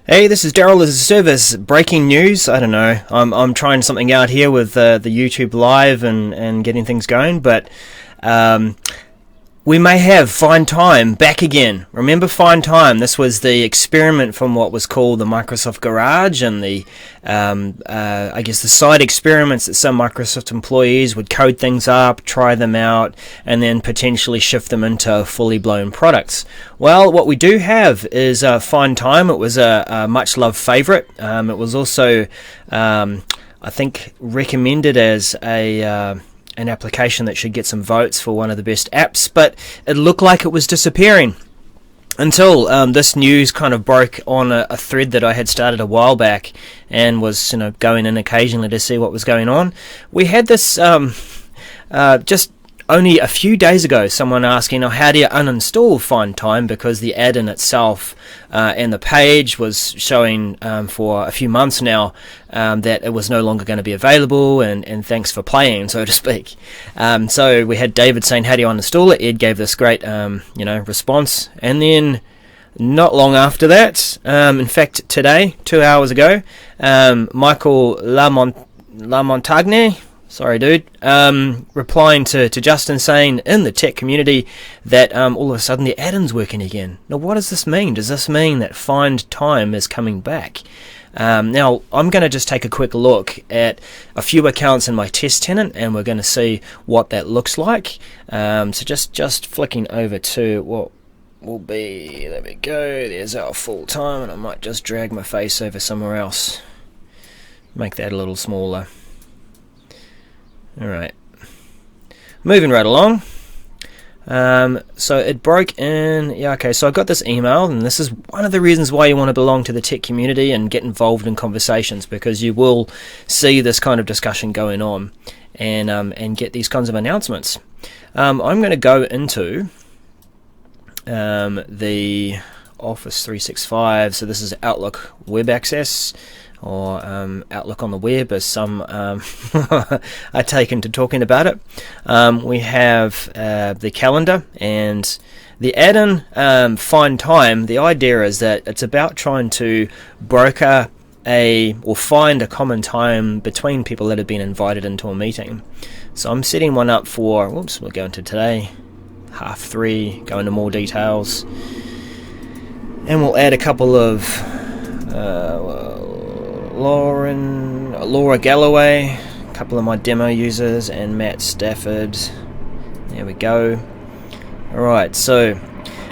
Hey, this is Daryl as a service. Breaking news. I don't know. I'm trying something out here with the YouTube live and getting things going, but we may have FindTime back again. Remember FindTime? This was the experiment from what was called the Microsoft Garage and the I guess the side experiments that some Microsoft employees would code things up, try them out, and then potentially shift them into fully blown products. Well, what we do have is FindTime. It was a much loved favorite. It was also I think recommended as an application that should get some votes for one of the best apps, but it looked like it was disappearing until this news kind of broke on a thread that I had started a while back and was going in occasionally to see what was going on. We had this just only a few days ago, someone asking, how do you uninstall FindTime, because the add-in itself and the page was showing for a few months now that it was no longer going to be available, and thanks for playing, so to speak. So we had David saying, how do you uninstall it? Ed gave this great response, and then not long after that, in fact today, 2 hours ago, Michael Lamontagne, sorry dude, replying to Justin saying in the tech community that all of a sudden the add-in's working again. Now what does this mean? Does this mean that FindTime is coming back? Now I'm going to just take a quick look at a few accounts in my test tenant, and we're going to see what that looks like. So just flicking over to what will be, there we go, there's our full time, and I might just drag my face over somewhere else, make that a little smaller. Alright, moving right along. So it broke in, so I got this email, and this is one of the reasons why you want to belong to the tech community and get involved in conversations, because you will see this kind of discussion going on and get these kinds of announcements. I'm going to go into the Office 365, so this is Outlook Web Access, or Outlook on the web, as some are taken to talking about it. We have the calendar and the add-in FindTime. The idea is that it's about trying to broker or find a common time between people that have been invited into a meeting. So I'm setting one up for, we'll go into today, 3:30, go into more details, and we'll add a couple of Laura Galloway, a couple of my demo users, and Matt Stafford. There we go. Alright, so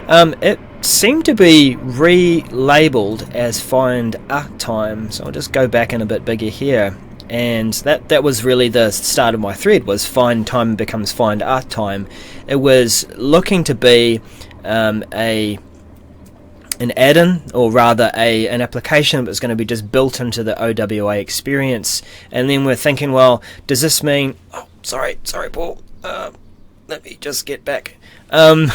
it seemed to be relabeled as FindTime, so I'll just go back in a bit bigger here, and that was really the start of my thread, was FindTime becomes FindTime. It was looking to be an add-in, or rather an application that was going to be just built into the OWA experience. And then we're thinking, well, does this mean, sorry Paul, let me just get back. It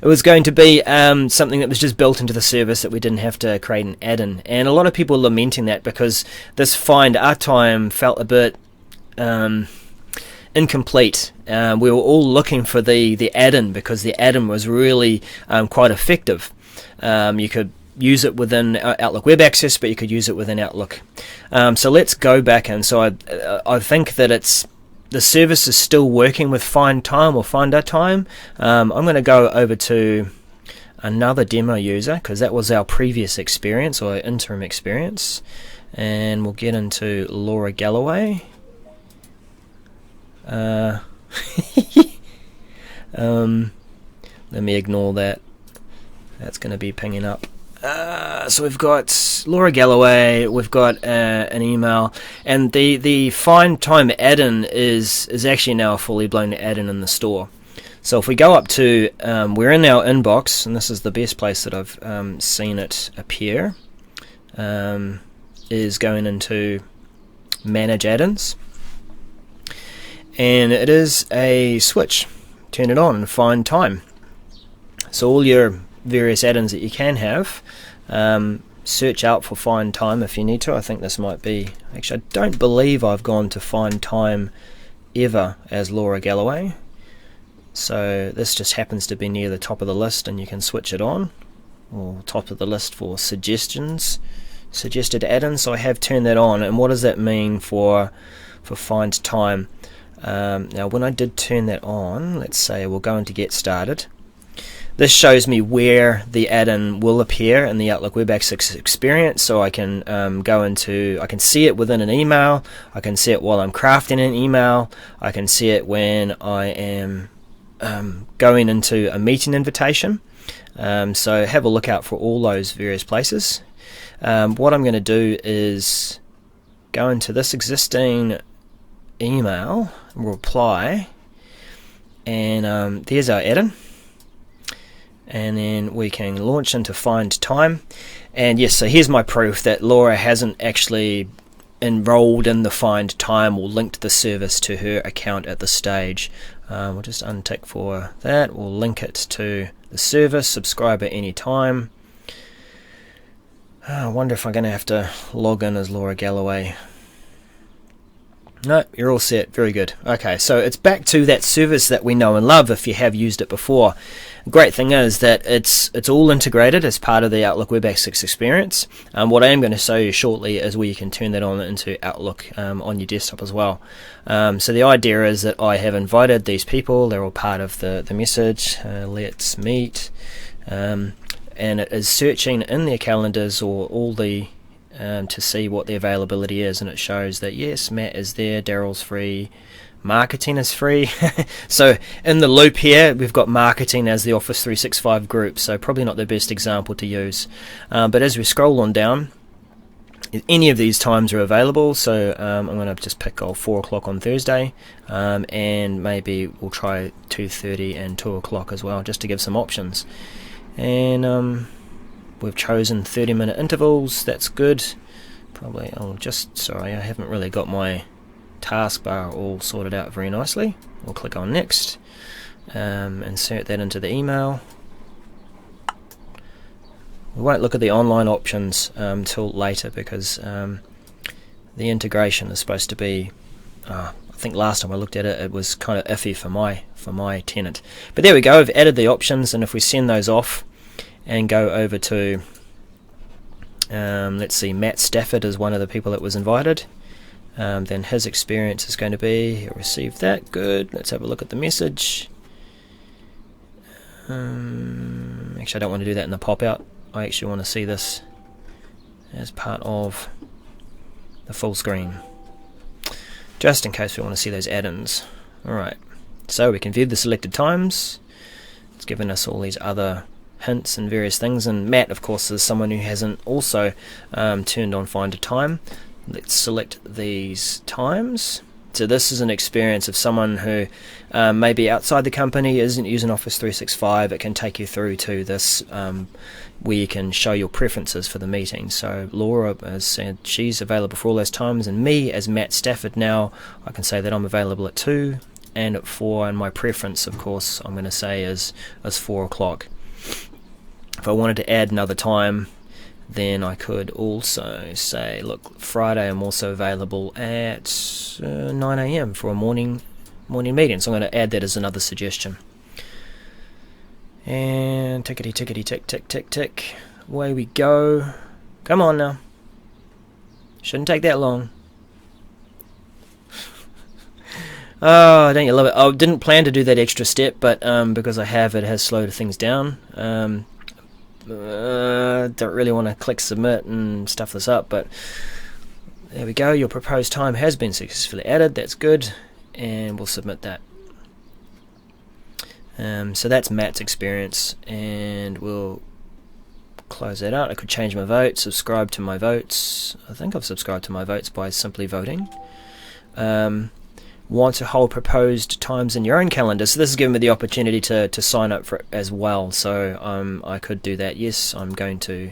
was going to be something that was just built into the service, that we didn't have to create an add-in. And a lot of people lamenting that, because this FindTime felt a bit incomplete. We were all looking for the add-in, because the add-in was really quite effective. You could use it within Outlook Web Access, but you could use it within Outlook. So let's go back, and so I think that the service is still working with FindTime or FindTime. I'm going to go over to another demo user, because that was our previous experience, or interim experience, and we'll get into Laura Galloway. Let me ignore that. That's going to be pinging up. So we've got Laura Galloway, we've got an email, and the FindTime add-in is actually now a fully blown add-in in the store. So if we go up to, we're in our inbox, and this is the best place that I've seen it appear, is going into Manage Add-ins, and it is a switch. Turn it on and FindTime. So all your various add-ins that you can have, search out for FindTime if you need to. I think this might be, actually I don't believe I've gone to FindTime ever as Laura Galloway, so this just happens to be near the top of the list, and you can switch it on. or top of the list for suggested add-ins. So I have turned that on. And what does that mean for FindTime? Now when I did turn that on, let's say we'll go into Get Started. This shows me where the add-in will appear in the Outlook Web Access experience, so I can I can see it within an email, I can see it while I'm crafting an email, I can see it when I am going into a meeting invitation. So have a look out for all those various places. What I'm going to do is go into this existing email, reply, and there's our add-in. And then we can launch into FindTime. And yes, so here's my proof that Laura hasn't actually enrolled in the FindTime or linked the service to her account at this stage. We'll just untick for that. We'll link it to the service, subscribe at any time. I wonder if I'm going to have to log in as Laura Galloway. No, you're all set. Very good. Okay, so it's back to that service that we know and love if you have used it before. The great thing is that it's all integrated as part of the Outlook Web Access experience. What I am going to show you shortly is where you can turn that on into Outlook on your desktop as well. So the idea is that I have invited these people. They're all part of the message. Let's meet. And it is searching in their calendars or all the to see what the availability is, and it shows that yes, Matt is there, Daryl's free, marketing is free. So in the loop here we've got marketing as the Office 365 group, so probably not the best example to use, but as we scroll on down, any of these times are available. So I'm going to just pick 4 o'clock on Thursday, and maybe we'll try 2:30 and 2 o'clock as well, just to give some options. And we've chosen 30-minute intervals. That's good. Probably sorry, I haven't really got my taskbar all sorted out very nicely. We'll click on next, insert that into the email. We won't look at the online options till later, because the integration is supposed to be, I think last time I looked at it, it was kind of iffy for my tenant. But there we go, I've added the options, and if we send those off and go over to, let's see, Matt Stafford is one of the people that was invited. Then his experience is going to be, he'll receive that, good. Let's have a look at the message. Actually, I don't want to do that in the pop-out. I actually want to see this as part of the full screen, just in case we want to see those add-ins. Alright, so we can view the selected times. It's given us all these other hints and various things, and Matt of course is someone who hasn't also turned on FindTime. Let's select these times. So this is an experience of someone who maybe outside the company isn't using Office 365. It can take you through to this where you can show your preferences for the meeting. So Laura has said she's available for all those times, and me as Matt Stafford now, I can say that I'm available at 2 and at 4, and my preference of course I'm going to say is 4 o'clock. If I wanted to add another time, then I could also say, look, Friday I'm also available at 9 AM for a morning meeting. So I'm going to add that as another suggestion. And tickety tick tick tick tick, away we go. Come on now, shouldn't take that long. Oh, don't you love it? I didn't plan to do that extra step, but because I have, it has slowed things down. Don't really want to click submit and stuff this up, but there we go. Your proposed time has been successfully added. That's good, and we'll submit that. So that's Matt's experience, and we'll close that out. I could change my vote, subscribe to my votes. I think I've subscribed to my votes by simply voting. Want to hold proposed times in your own calendar. So this has given me the opportunity to sign up for it as well. So I could do that. Yes, I'm going to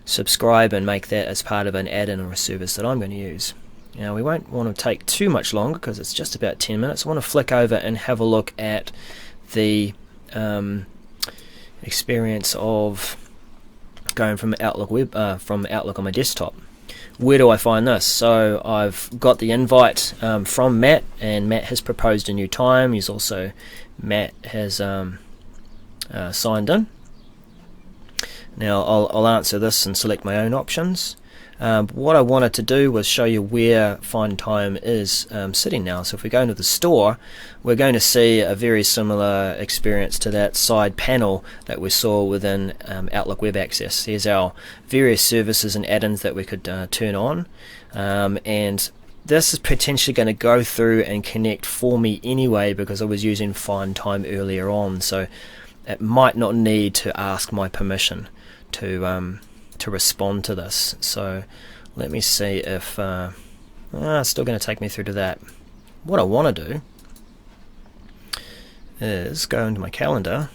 subscribe and make that as part of an add-in or a service that I'm going to use. Now we won't want to take too much longer because it's just about 10 minutes. I want to flick over and have a look at the experience of going from Outlook from Outlook on my desktop. Where do I find this? So I've got the invite from Matt, and Matt has proposed a new time. Matt has signed in. Now I'll answer this and select my own options. What I wanted to do was show you where FindTime is sitting now. So if we go into the store, we're going to see a very similar experience to that side panel that we saw within Outlook Web Access. Here's our various services and add-ins that we could turn on, and this is potentially going to go through and connect for me anyway, because I was using FindTime earlier on, so it might not need to ask my permission to respond to this. So let me see if it's still going to take me through to that. What I want to do is go into my calendar.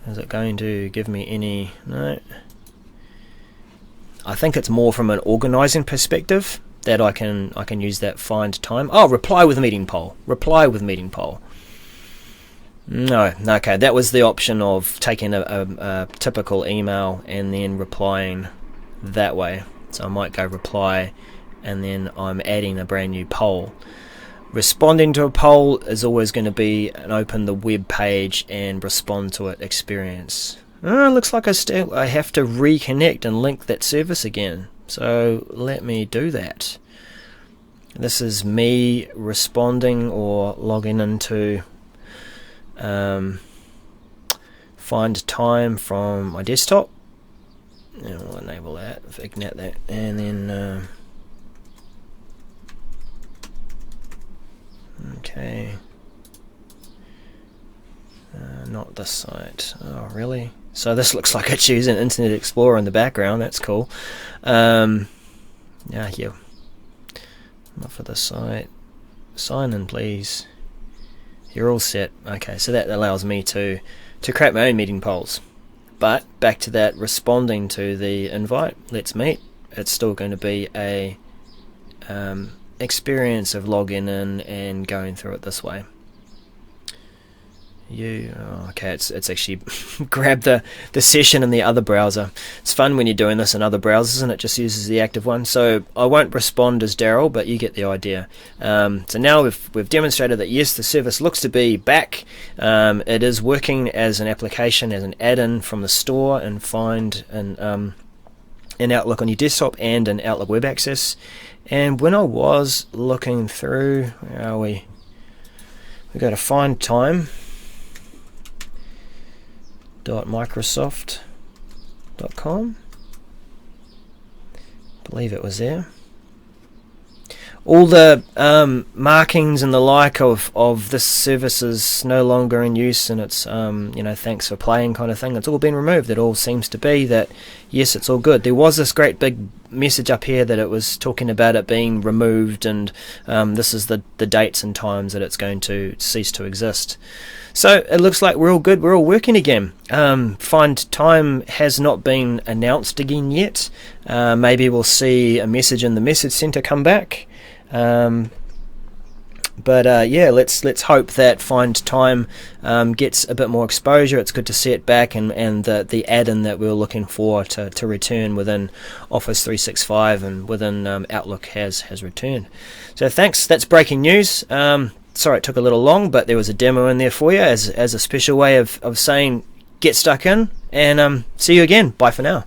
Is it going to give me any? No. I think it's more from an organizing perspective that I can use that FindTime. Oh, reply with meeting poll. Reply with meeting poll. No, okay, that was the option of taking a typical email and then replying that way. So I might go reply, and then I'm adding a brand new poll. Responding to a poll is always going to be an open the web page and respond to it experience. Looks like I have to reconnect and link that service again. So let me do that. This is me responding or logging into FindTime from my desktop. And we'll enable that, ignite that, and then okay, not this site. Oh really? So this looks like it's using Internet Explorer in the background. That's cool. Yeah, not for this site. Sign in, please. You're all set. Okay, so that allows me to create my own meeting polls. But back to that, responding to the invite, let's meet. It's still going to be a experience of logging in and going through it this way. Okay, it's actually grabbed the session in the other browser. It's fun when you're doing this in other browsers and it just uses the active one. So I won't respond as Daryl, but you get the idea. So now we've demonstrated that yes, the service looks to be back. It is working as an application, as an add-in from the store, and find in Outlook on your desktop and in Outlook Web Access. And when I was looking through, where are we? We go to FindTime. .microsoft.com. Believe it was there. All the markings and the like of this service is no longer in use, and it's thanks for playing kind of thing. It's all been removed. It all seems to be that yes, it's all good. There was this great big message up here that it was talking about it being removed, and this is the dates and times that it's going to cease to exist. So it looks like we're all good. We're all working again. FindTime has not been announced again yet. Maybe we'll see a message in the message center come back. Yeah, let's hope that FindTime gets a bit more exposure. It's good to see it back, and the add-in that we were looking for to return within Office 365 and within Outlook has returned. So thanks. That's breaking news. Sorry it took a little long, but there was a demo in there for you as a special way of saying get stuck in, and see you again. Bye for now.